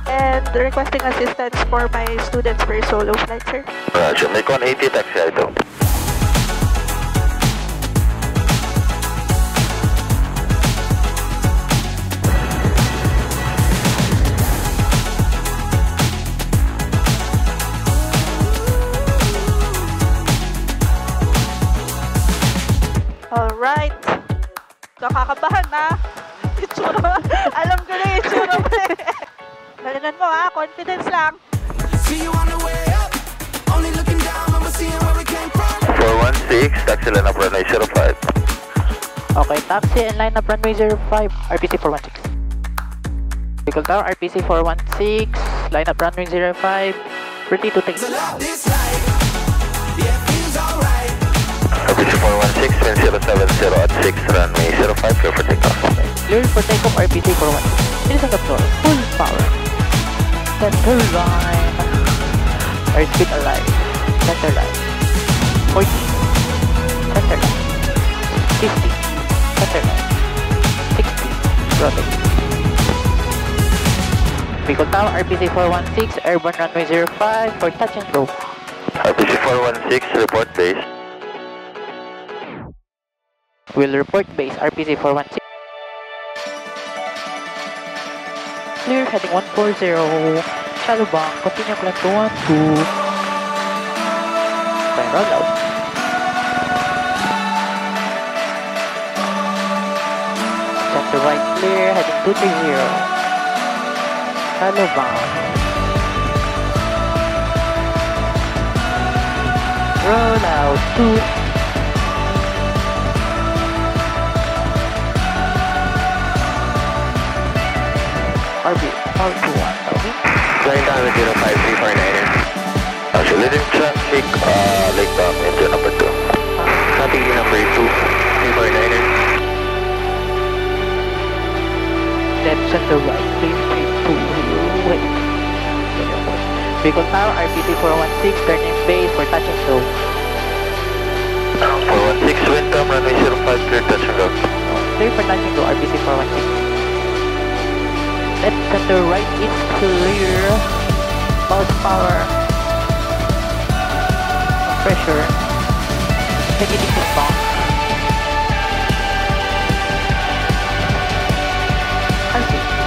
and requesting assistance for my students for solo flight, sir. Roger, make 180 taxi item. Alright. Nakakabahan na. Itsura. Alam ko na yung itsura mo eh. Galingan mo ha. Confidence lang. 416, taxi line up runway 05. Okay, taxi and line up runway 05, RPC 416. Vehicle Tower, RPC 416, line up runway 05, ready to take. RPC 416, wind 070 at 6, runway 05, clear for takeoff. Clear for takeoff, RPC 416. Listen up door, full power. Center line. Airspeed alive. Center line. 40. Center line. 50. Center line. 60. Rotate. Vehicle Tower, RPC 416, airborne runway 05 for touch and go. RPC 416, report base. Will report base, RPC 416. Clear, heading 140. Shallow bank, continue climb to 12. Then roll out. Center right clear, heading 230. Shallow bank. Roll out 2. R21, okay? Flying down with 05349er. Actually, leading traffic, Lake Palm, engine number 2. Traffic number 2, 349er. Left center right, 332, wait. Vehicle Tower, RPC 416, turning base for touch and go. 416, wind calm, runway 05, clear touch and go. Clear for touch and go, RPC 416. Left center right is clear. Pulse power. Pressure. Negative response. RC.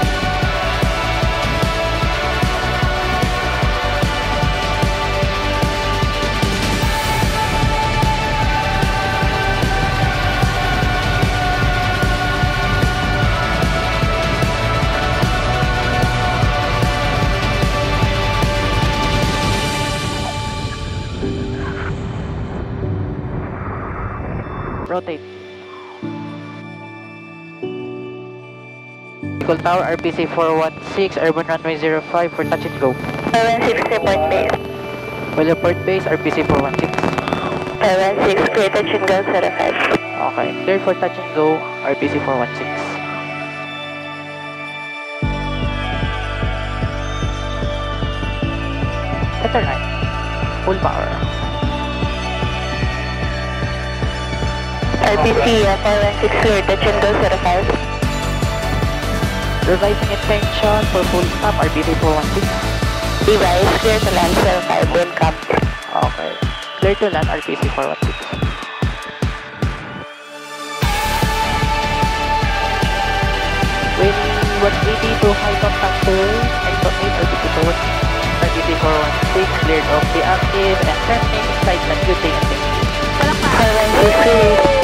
Rotate. Vehicle Tower, RPC 416, airborne runway 05 for touch and go. 416, report base. Will report base, RPC 416. 416, clear touch and go, 05. Okay, clear for touch and go, RPC 416. Center line, full power. RPC 416, clear touch and go, 05. Revising intention for full stop, RPC 416. Device, clear to land, 05, wind calm. Okay, clear to land, RPC 416. Wind 180 to high contact turn, 9.8 RPC 416. RPC 416, cleared off the active and turning, side and good day and thank you. 416,